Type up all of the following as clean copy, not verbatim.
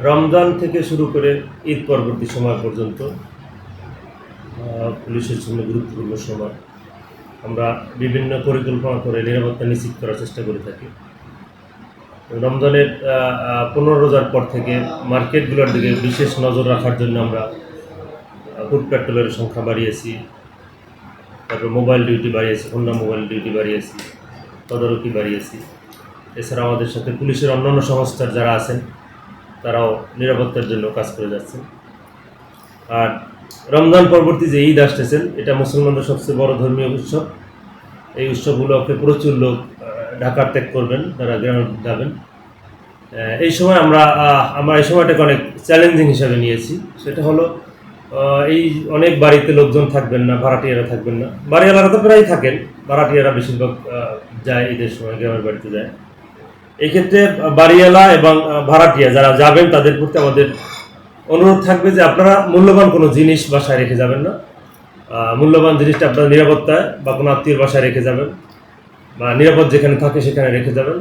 রমজান থেকে শুরু করে ঈদ পরবর্তী সময় পর্যন্ত পুলিশের জন্য গুরুত্বপূর্ণ সময়। আমরা বিভিন্ন পরিকল্পনা করে নিরাপত্তা নিশ্চিত করার চেষ্টা করে থাকি। রমজানের 15 রোজার পর থেকে মার্কেটগুলোর দিকে বিশেষ নজর রাখার জন্য আমরা ফুড পেট্রোলের সংখ্যা বাড়িয়েছি, তারপর মোবাইল ডিউটি বাড়িয়েছি, হোন্ডা মোবাইল ডিউটি বাড়িয়েছি, তদারকি বাড়িয়েছি। এছাড়া আমাদের সাথে পুলিশের অন্যান্য সংস্থার যারা আছেন তারাও নিরাপত্তার জন্য কাজ করে যাচ্ছেন। আর রমজান পরবর্তী যে ঈদ আসতেছেন, এটা মুসলমানদের সবচেয়ে বড় ধর্মীয় উৎসব। এই উৎসবগুলোকে প্রচুর লোক ঢাকা ত্যাগ করবেন, তারা গ্রামে যাবেন। এই সময় আমরা এই সময়টাকে অনেক চ্যালেঞ্জিং হিসাবে নিয়েছি। সেটা হলো এই অনেক বাড়িতে লোকজন থাকবেন না, ভাড়াটিয়ারা থাকবেন না। বাড়িওয়ালারা তো প্রায় থাকেন, ভাড়াটিয়ারা বেশিরভাগ যায় ঈদের সময় গ্রামের বাড়িতে যায়। এই ক্ষেত্রে বাড়িওয়ালা এবং ভাড়াটিয়া যারা যাবেন তাদের প্রতি আমাদের অনুরোধ থাকবে যে আপনারা মূল্যবান কোনো জিনিস বাসায় রেখে যাবেন না। মূল্যবান জিনিসটা আপনার নিরাপত্তায় বা কোনো আত্মীয়র বাসায় রেখে যাবেন, বা নিরাপদ যেখানে থাকে সেখানে রেখে যাবেন,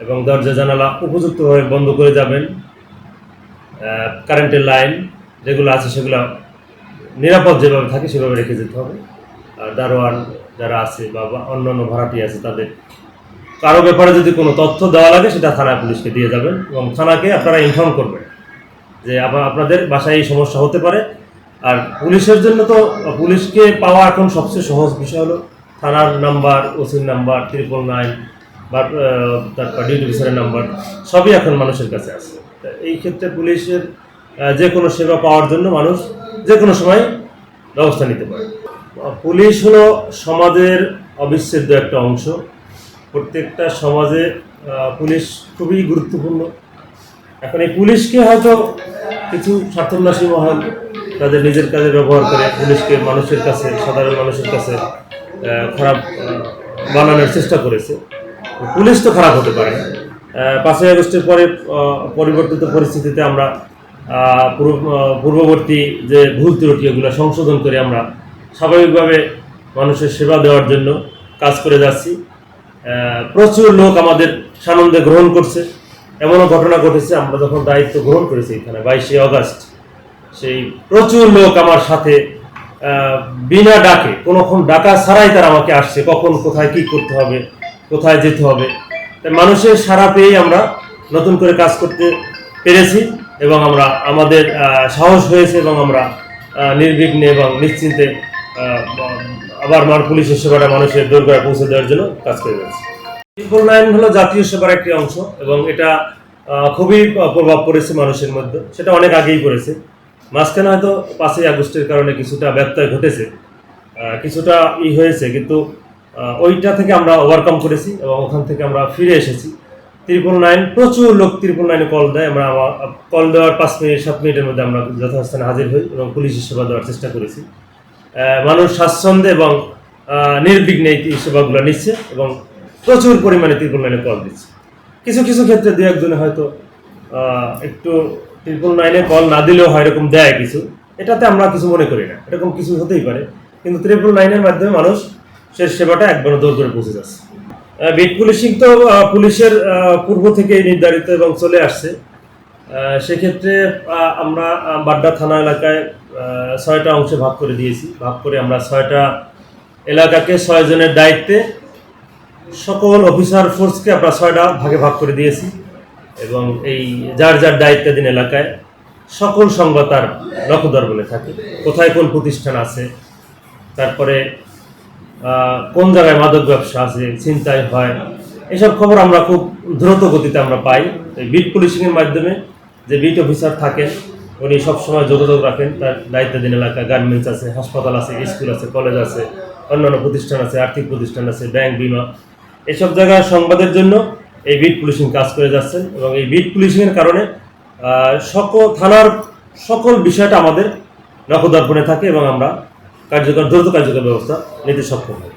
এবং দরজা জানালা উপযুক্তভাবে বন্ধ করে যাবেন। কারেন্টের লাইন যেগুলো আছে সেগুলো নিরাপদ যেভাবে থাকে সেভাবে রেখে যেতে হবে। আর দারোয়ান যারা আছে বা অন্যান্য ভাড়াটি আছে তাদের কারো ব্যাপারে যদি কোনো তথ্য দেওয়া লাগে সেটা থানা পুলিশকে দিয়ে যাবেন, এবং থানাকে আপনারা ইনফর্ম করবেন যে আপনাদের বাসায় এই সমস্যা হতে পারে। আর পুলিশের জন্য তো পুলিশকে পাওয়া এখন সবচেয়ে সহজ বিষয় হলো থানার নাম্বার, ওসির নাম্বার, 999 বা তারপর ডিউটি অফিসারের নাম্বার, সবই এখন মানুষের কাছে আছে। এই ক্ষেত্রে পুলিশের যে কোনো সেবা পাওয়ার জন্য মানুষ যে কোনো সময় ব্যবস্থা নিতে পারে। পুলিশ হলো সমাজের অবিচ্ছেদ্য একটা অংশ। প্রত্যেকটা সমাজে পুলিশ খুবই গুরুত্বপূর্ণ। এখন এই পুলিশকে হয়তো কিছু স্বার্থন্যাসী মহল তাদের নিজের কাজে ব্যবহার করে পুলিশকে মানুষের কাছে, সাধারণ মানুষের কাছে খারাপ বানানোর চেষ্টা করেছে। পুলিশ তো খারাপ হতে পারে না। 5ই আগস্টের পরে পরিবর্তিত পরিস্থিতিতে আমরা পূর্ববর্তী যে ভুল ত্রুটি এগুলো সংশোধন করে আমরা স্বাভাবিকভাবে মানুষের সেবা দেওয়ার জন্য কাজ করে যাচ্ছি। প্রচুর লোক আমাদের সানন্দে গ্রহণ করছে। এমনও ঘটনা ঘটেছে, আমরা যখন দায়িত্ব গ্রহণ করেছি এখানে 22শে আগস্ট, সেই প্রচুর লোক আমার সাথে বিনা ডাকে, কোনোক্ষণ ডাকা ছাড়াই তারা আমাকে আসছে, কখন কোথায় কি করতে হবে, কোথায় যেতে হবে। তাই মানুষের সাড়া পেয়েই আমরা নতুন করে কাজ করতে পেরেছি, এবং আমরা আমাদের সাহস হয়েছে, এবং আমরা নির্বিঘ্নে এবং নিশ্চিন্তে আবার পুলিশের সেবাটা মানুষের দোরগোড়ায় পৌঁছে দেওয়ার জন্য কাজ করে যাচ্ছে। 999 হলো জাতীয় সেবার একটি অংশ, এবং এটা খুবই প্রভাব পড়েছে মানুষের মধ্যে। সেটা অনেক আগেই পড়েছে, মাঝখানে হয়তো 5ই আগস্টের কারণে কিছুটা ব্যত্যয় ঘটেছে, কিছুটা হয়েছে, কিন্তু ওইটা থেকে আমরা ওভারকাম করেছি এবং ওখান থেকে আমরা ফিরে এসেছি। 999 প্রচুর লোক 999-এ কল দেয়। আমরা কল দেওয়ার 5 মিনিট 7 মিনিটের মধ্যে আমরা যথাস্থানে হাজির হই এবং পুলিশের সেবা দেওয়ার চেষ্টা করেছি। মানুষ স্বাচ্ছন্দ্যে এবং নির্বিঘ্নে এই সেবাগুলো নিচ্ছে, এবং প্রচুর পরিমাণে 999-এ কল দিচ্ছে। কিছু কিছু ক্ষেত্রে দু একজনে হয়তো একটু 999-এ কল না দিলেও হয় এরকম দেয় কিছু, এটাতে আমরা কিছু মনে করি না, এরকম কিছু হতেই পারে। কিন্তু 999-এর মাধ্যমে মানুষ সে সেবাটা একবার দৌড় করে পৌঁছে যাচ্ছে। বিট পুলিশিং তো পুলিশের পূর্ব থেকেই নির্ধারিত এবং চলে আসছে। সেক্ষেত্রে আমরা বাড্ডা থানা এলাকায় 6টা অংশে ভাগ করে দিয়েছি। ভাগ করে আমরা 6টা এলাকাকে 6 জনের দায়িত্বে, সকল অফিসার ফোর্সকে আমরা 6টা ভাগে ভাগ করে দিয়েছি, এবং এই যার যার দায়িত্বাধীন এলাকায় সকল সংবাদ তার নখদর বলে থাকে। কোথায় কোন প্রতিষ্ঠান আছে, তারপরে কোন জায়গায় মাদক ব্যবসা আছে, ছিনতাই হয়, এসব খবর আমরা খুব দ্রুত গতিতে আমরা পাই। এই বিট পুলিশিংয়ের মাধ্যমে যে বিট অফিসার থাকেন উনি সবসময় যোগাযোগ রাখেন তার দায়িত্বাধীন এলাকা। গার্মেন্টস আছে, হাসপাতাল আছে, স্কুল আছে, কলেজ আছে, অন্যান্য প্রতিষ্ঠান আছে, আর্থিক প্রতিষ্ঠান আছে, ব্যাংক, বিমা, এসব জায়গায় সংবাদের জন্য এই বিট পুলিশিং কাজ করে যাচ্ছেন। এবং এই বিট পুলিশিংয়ের কারণে থানার সকল বিষয়টা আমাদের নখদর্পণে থাকে, এবং আমরা দ্রুত কার্যকর ব্যবস্থা নিতে সক্ষম হই।